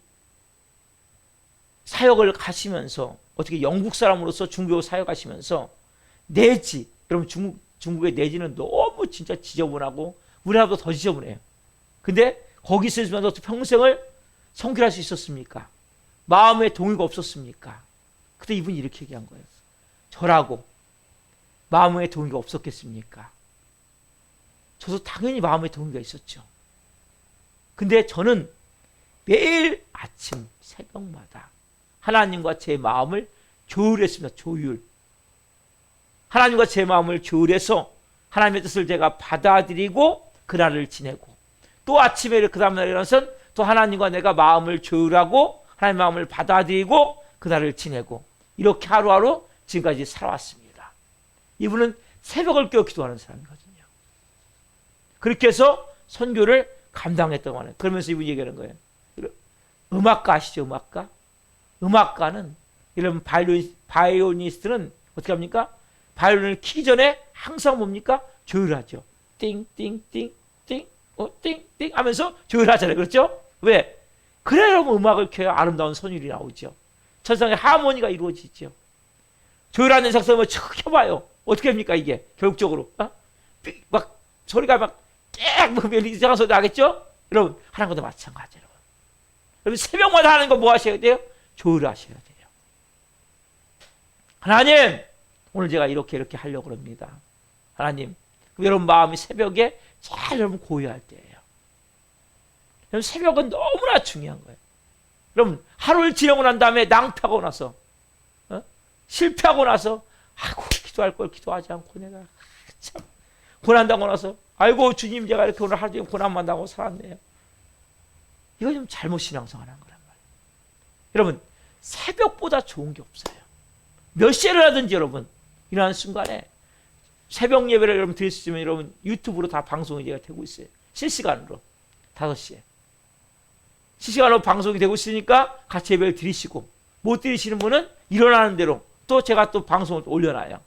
사역을 가시면서 어떻게 영국 사람으로서 중국에 사역하시면서 내지, 여러분 중국의 내지는 너무 진짜 지저분하고 우리나라보다 더 지저분해요. 근데 거기 있으면서 평생을 선교할 수 있었습니까? 마음의 동의가 없었습니까? 그때 이분이 이렇게 얘기한 거예요. 저라고 마음의 동의가 없었겠습니까? 저도 당연히 마음의 동의가 있었죠. 근데 저는 매일 아침 새벽마다 하나님과 제 마음을 조율했습니다. 조율. 하나님과 제 마음을 조율해서 하나님의 뜻을 제가 받아들이고 그날을 지내고, 또 아침에 그 다음날 일어나서 또 하나님과 내가 마음을 조율하고 하나님의 마음을 받아들이고 그날을 지내고, 이렇게 하루하루 지금까지 살아왔습니다. 이분은 새벽을 깨어 기도하는 사람이거든요. 그렇게 해서 선교를 감당했다고 하네요. 그러면서 이분이 얘기하는 거예요. 음악가 아시죠? 음악가? 음악가는, 이런 바이올리니스트는 어떻게 합니까? 바이올린을 키기 전에 항상 뭡니까? 조율하죠. 띵띵띵띵 띵띵 하면서 조율하잖아요. 그렇죠? 왜? 그래야 여러분 음악을 켜야 아름다운 선율이 나오죠. 천상의 하모니가 이루어지죠. 조율하는 작성을 척 켜봐요. 어떻게 합니까 이게? 결국적으로 막 소리가 막 깨 이상한 소리 나겠죠? 여러분 하는 것도 마찬가지예요. 여러분 새벽마다 하는 거 뭐 하셔야 돼요? 조율하셔야 돼요. 하나님, 오늘 제가 이렇게 하려고 합니다. 하나님, 여러분 마음이 새벽에 잘 여러분 고요할 때예요. 여러분 새벽은 너무나 중요한 거예요. 여러분 하루를 지내고 난 다음에 낭패하고 나서 실패하고 나서 아이고 기도할 걸 기도하지 않고 내가 참 고난당하고 나서 아이고 주님 제가 이렇게 오늘 하루 종일 고난만 당하고 살았네요. 이거 좀 잘못 신앙생활한 거란 말이에요. 여러분 새벽보다 좋은 게 없어요. 몇 시에 일어나든지 여러분 일어나는 순간에 새벽 예배를 여러분 드릴 수 있으면 여러분 유튜브로 다 방송이 제가 되고 있어요. 실시간으로 5시에 실시간으로 방송이 되고 있으니까 같이 예배를 드리시고, 못 드리시는 분은 일어나는 대로 또 제가 또 방송을 올려놔요.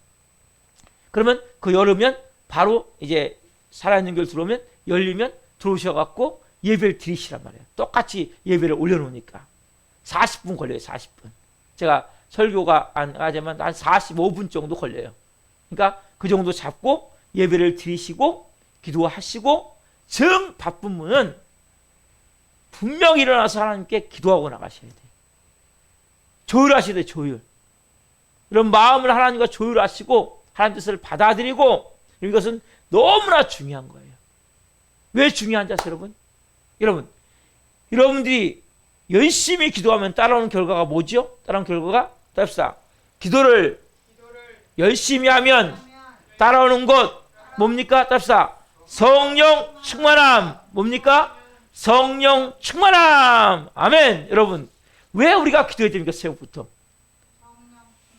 그러면 그 열으면 바로 이제 살아있는 교회 들어오면 열리면 들어오셔갖고 예배를 드리시란 말이에요. 똑같이 예배를 올려놓으니까 40분 걸려요. 40분. 제가 설교가 안 하자면 한 45분 정도 걸려요. 그러니까 그 정도 잡고 예배를 드리시고 기도하시고, 정 바쁜 분은 분명히 일어나서 하나님께 기도하고 나가셔야 돼요. 조율하셔야 돼요. 조율. 이런 마음을 하나님과 조율하시고 하나님 뜻을 받아들이고, 이것은 너무나 중요한 거예요. 왜 중요한지 아세요, 여러분? 여러분들이 열심히 기도하면 따라오는 결과가 뭐죠? 따라오는 결과가 답사. 기도를 열심히 하면 따라오는 것 뭡니까? 답사. 성령 충만함. 뭡니까? 성령 충만함. 아멘. 여러분 왜 우리가 기도해야 됩니까? 새벽부터.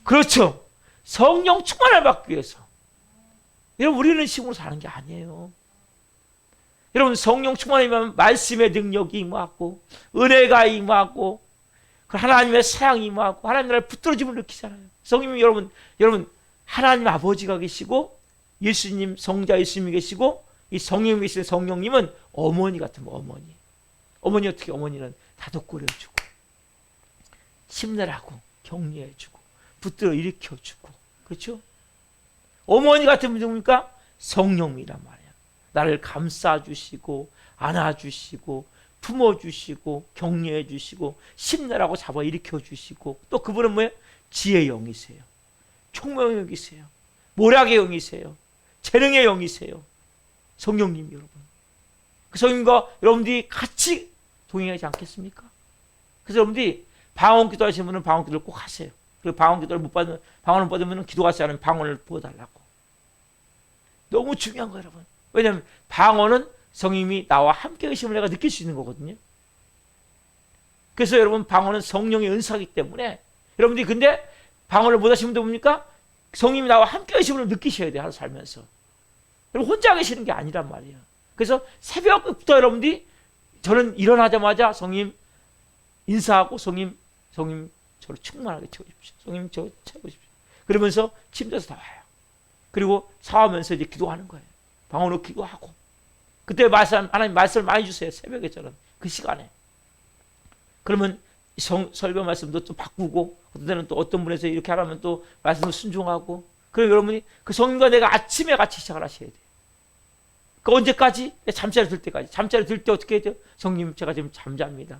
그렇죠. 성령 충만을 받기 위해서. 여러분 우리는 식으로 사는 게 아니에요. 여러분 성령 충만이면 말씀의 능력이 임하고 은혜가 임하고 하나님의 사랑이 임하고 하나님 나라의 붙들어짐을 느끼잖아요. 성령님, 여러분 하나님 아버지가 계시고 예수님 성자 예수님이 계시고 이 성령이 계시는 성령님은 어머니 같은 어머니. 어머니 어떻게? 어머니는 다독거려주고 힘내라고 격려해주고 붙들어 일으켜주고, 그렇죠? 어머니 같은 분이 누굽니까? 성령이란 말이야. 나를 감싸주시고 안아주시고 품어주시고 격려해주시고 힘내라고 잡아 일으켜주시고, 또 그분은 뭐예요? 지혜의 영이세요. 총명의 영이세요. 모략의 영이세요. 재능의 영이세요. 성령님 여러분. 그 성령님과 여러분들이 같이 동의하지 않겠습니까? 그래서 여러분들이 방언 기도하시는 분은 방언 기도를 꼭 하세요. 그리고 방언 기도를 못 받으면, 방언을 받으면 기도하지 않으면 방언을 부어달라고. 너무 중요한 거예요, 여러분. 왜냐하면 방언은 성령님이 나와 함께 계심을 내가 느낄 수 있는 거거든요. 그래서 여러분, 방언은 성령의 은사이기 때문에 여러분들이 근데 방언을 못 하시는 분들 뭡니까? 성령님이 나와 함께 계심을 느끼셔야 돼요, 하루 살면서. 여러분, 혼자 계시는 게 아니란 말이에요. 그래서 새벽부터 여러분들이, 저는 일어나자마자 성님 인사하고 성님 저를 충만하게 채워주십시오. 성님 저 채워주십시오. 그러면서 침대에서 나와요. 그리고 샤워하면서 이제 기도하는 거예요. 방언으로 기도하고. 그때 하나님 말씀을 많이 주세요. 새벽에 저는 그 시간에. 그러면 설교 말씀도 좀 바꾸고, 어떤 때는 또 어떤 분에서 이렇게 하라면 또 말씀을 순종하고. 그럼 여러분이 그 성령과 내가 아침에 같이 시작을 하셔야 돼요. 그 언제까지? 잠자리 들 때까지. 잠자리 들 때 어떻게 해야 돼요? 성님, 제가 지금 잠잡니다.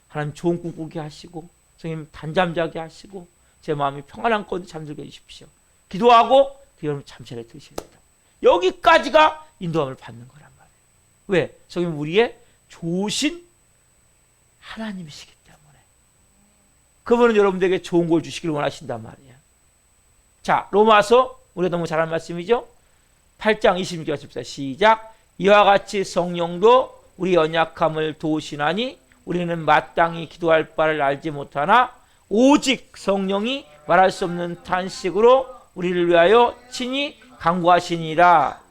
하나님 좋은 꿈 꾸게 하시고, 성님 단잠 자게 하시고, 제 마음이 평안한 가운데 잠들게 해주십시오. 기도하고 여러분 잠자리에 드셔야 됩니다. 여기까지가 인도함을 받는 거란 말이에요. 왜? 성님 우리의 좋으신 하나님이시기 때문에. 그분은 여러분들에게 좋은 걸 주시길 원하신단 말이에요. 자, 로마서 우리가 너무 잘한 말씀이죠. 8장 26절 말씀입니다. 시작. 이와 같이 성령도 우리 연약함을 도우시나니 우리는 마땅히 기도할 바를 알지 못하나 오직 성령이 말할 수 없는 탄식으로 우리를 위하여 친히 간구하시니라.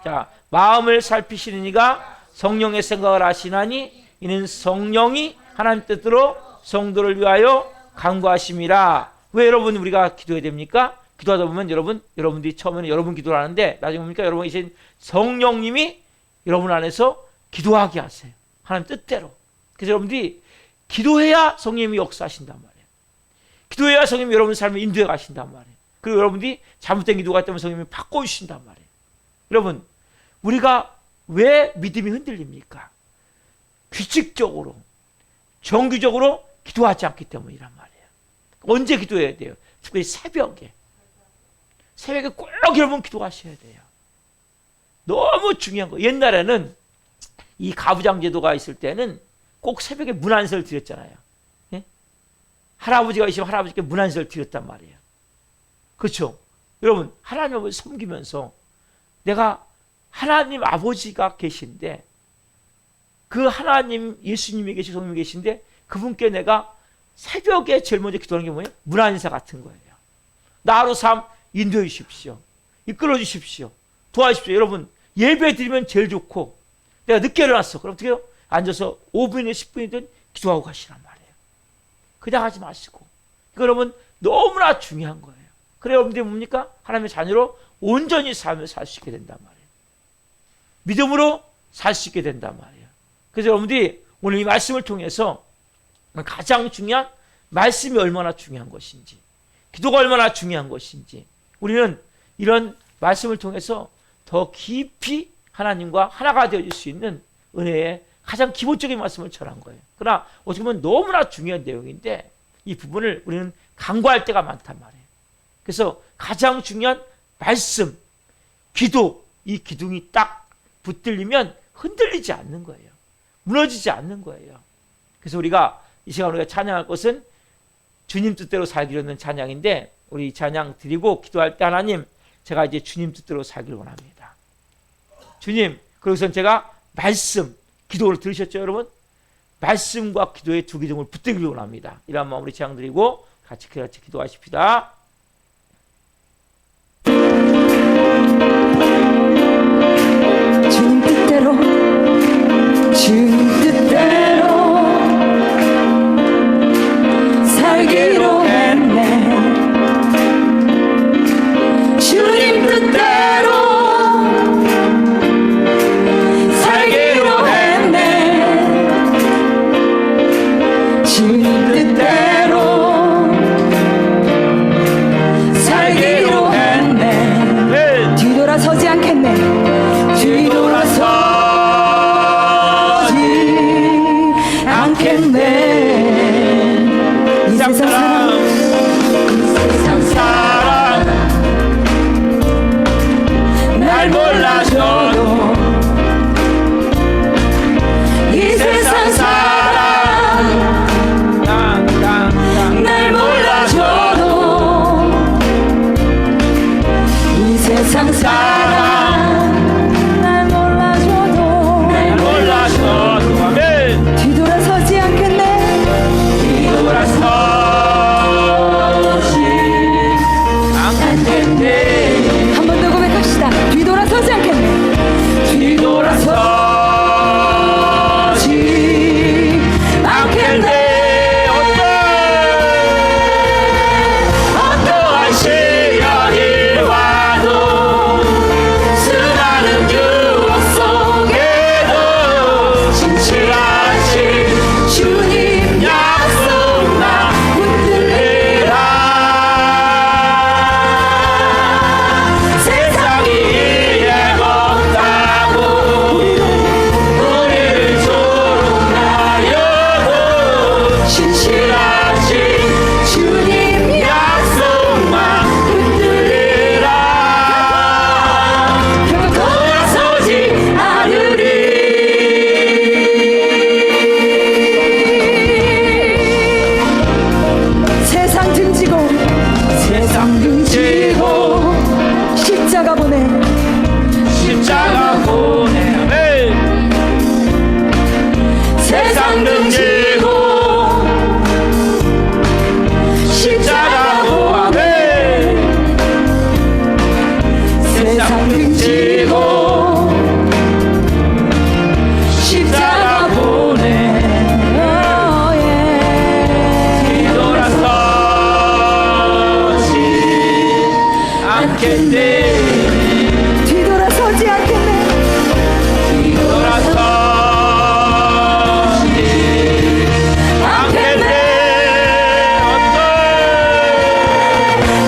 자, 마음을 살피시는 이가 성령의 생각을 아시나니 이는 성령이 하나님 뜻대로 성도를 위하여 간구하심이라. 왜 여러분 우리가 기도해야 됩니까? 기도하다 보면 여러분들이 처음에는 여러분 기도를 하는데 나중에 뭡니까? 여러분이 성령님이 여러분 안에서 기도하게 하세요. 하나님 뜻대로. 그래서 여러분들이 기도해야 성령님이 역사하신단 말이에요. 기도해야 성령님이 여러분 삶을 인도해 가신단 말이에요. 그리고 여러분들이 잘못된 기도가 때문에 성령님이 바꿔주신단 말이에요. 여러분, 우리가 왜 믿음이 흔들립니까? 규칙적으로, 정규적으로 기도하지 않기 때문이란 말이에요. 언제 기도해야 돼요? 특별히 새벽에. 새벽에 꼭 여러분 기도하셔야 돼요. 너무 중요한 거예요. 옛날에는 이 가부장 제도가 있을 때는 꼭 새벽에 문안설을 드렸잖아요. 예? 할아버지가 있으면 할아버지께 문안설을 드렸단 말이에요. 그렇죠? 여러분, 하나님을 섬기면서 내가 하나님 아버지가 계신데 그 하나님 예수님이 계시고 성령이 계신데 그분께 내가 새벽에 제일 먼저 기도하는 게 뭐예요? 문안사 같은 거예요. 나로 삶 인도해 주십시오. 이끌어 주십시오. 도와주십시오. 여러분, 예배 드리면 제일 좋고 내가 늦게 일어났어. 그럼 어떻게 해요? 앉아서 5분이든 10분이든 기도하고 가시란 말이에요. 그냥 하지 마시고. 이거 여러분 너무나 중요한 거예요. 그래 여러분들이 뭡니까? 하나님의 자녀로 온전히 삶을 살 수 있게 된단 말이에요. 믿음으로 살 수 있게 된단 말이에요. 그래서 여러분들이 오늘 이 말씀을 통해서 가장 중요한 말씀이 얼마나 중요한 것인지, 기도가 얼마나 중요한 것인지, 우리는 이런 말씀을 통해서 더 깊이 하나님과 하나가 되어질 수 있는 은혜의 가장 기본적인 말씀을 전한 거예요. 그러나 어떻게 보면 너무나 중요한 내용인데 이 부분을 우리는 간과할 때가 많단 말이에요. 그래서 가장 중요한 말씀, 기도, 이 기둥이 딱 붙들리면 흔들리지 않는 거예요. 무너지지 않는 거예요. 그래서 우리가 이 시간 우리가 찬양할 것은 주님 뜻대로 살기로 하는 찬양인데 우리 이 찬양 드리고 기도할 때 하나님, 제가 이제 주님 뜻대로 살기를 원합니다. 주님, 그러고선 제가 말씀, 기도를 들으셨죠 여러분? 말씀과 기도의 두 기둥을 붙들기를 원합니다. 이런 마음으로 우리 찬양 드리고 같이 기도하십시다. 주님 뜻대로 주님 뜻대로 살기로 했네. 주님 뜻대로 살기로 했네. 주님 뜻대로 살기로 했네. 뒤돌아서지 않겠네. 뒤돌아서지 않겠네. 이 세상 사람 날 몰라줘도 이 세상 사람 세상 사람 날 몰라줘도 몰라줘도 아멘. 뒤돌아서지 않겠네. 뒤돌아서지 않겠네. 한 번 더 고백합시다. 뒤돌아서지 않겠네. 뒤돌아서지 않겠네. 어떠한 시련이 와도 수많은 유혹 속에도 진실하신 주님 약속 나 붙들리라. 세상이 이해 못하고 우리를 조롱하여도 진실하신 주님 약속만 붙들리라. 결국 돌아서지 않으리. 세상 등지고 세상 등지고 십자가 보내. 십자가 보내 아멘. 세상 등지고 십자가 보내. 세상 등지고 십자가 보내. 오, 예. 뒤돌아서지 않겠네. 뒤돌아서지 않겠네. 뒤돌아서지 않겠네.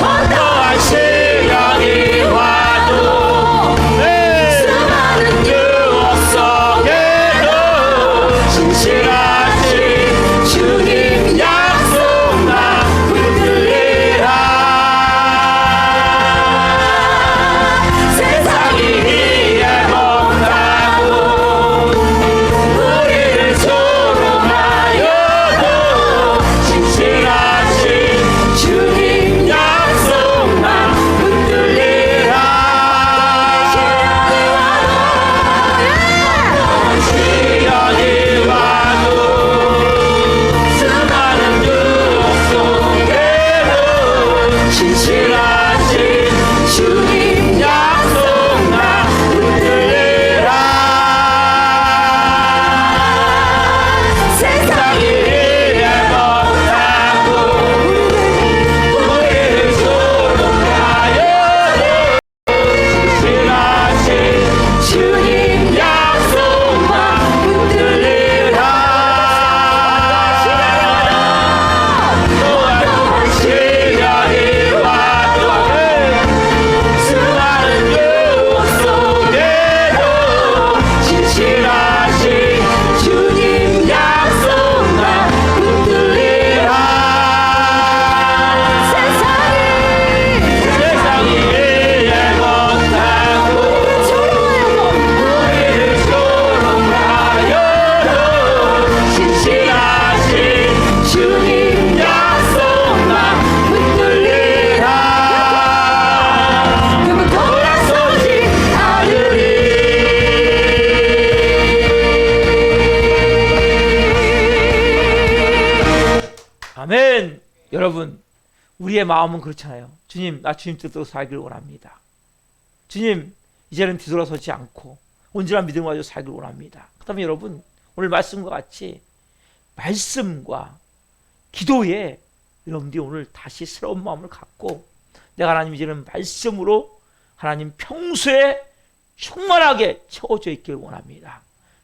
어떠한 시련이 와도 수많은 유혹 속에도 진실하신 주님 약속 나 붙들리라. 세상이 이해 못하고 우리를 조롱하여도 진실하신 주님 약속만 붙들리라. 시련이 와도 수많은 유혹 속에도 진실하신 주님 약속만 붙들리라. 세상이 이해 못하고 우리를 조롱하여도 진실하신 주님 약속만 붙들리라. 또한 시련이 와도 수많은 유혹 속에도 진실하신 주님 약속만 붙들리라. 세상이 이해 못하고 우리를 조롱하여도 진실하신 주님 약속만 붙들리라. 결국 돌아서지 않으리. 아멘. 여러분, 우리의 마음은 그렇잖아요. 주님, 나 주님 뜻대로 살기를 원합니다. 주님, 이제는 뒤돌아서지 않고 온전한 믿음을 가지고 살기를 원합니다. 그 다음에 여러분, 오늘 말씀과 같이 말씀과 기도에 여러분들이 오늘 다시 새로운 마음을 갖고 내가 하나님 이제는 말씀으로 하나님 평소에 충만하게 채워져 있기를 원합니다.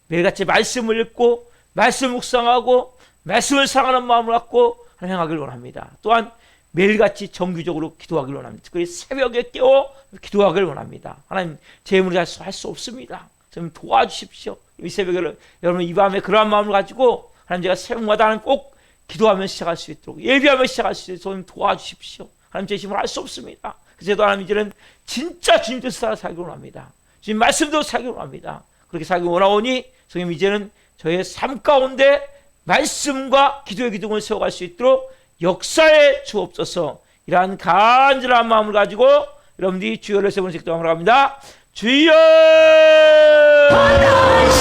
매일같이 말씀을 읽고 말씀 묵상하고 말씀을 사랑하는 마음을 갖고 하나님 행하기를 원합니다. 또한 매일같이 정기적으로 기도하기를 원합니다. 특별히 새벽에 깨어 기도하기를 원합니다. 하나님 제 힘으로 할 수 없습니다. 좀 도와주십시오. 이 새벽에 여러분 이 밤에 그러한 마음을 가지고 하나님 제가 새벽마다 꼭 기도하며 시작할 수 있도록 예비하며 시작할 수 있도록 좀 도와주십시오. 하나님 제 힘으로 할 수 없습니다. 그래서 하나님 이제는 진짜 주님 뜻을 따라 살기를 원합니다. 주님 말씀대로 살기를 원합니다. 그렇게 살기 원하오니 성님 이제는 저의 삶 가운데 말씀과 기도의 기둥을 세워갈 수 있도록 역사에 주옵소서. 이러한 간절한 마음을 가지고 여러분들이 주여를 세 번씩 기도하러 갑니다. 주여! 어떤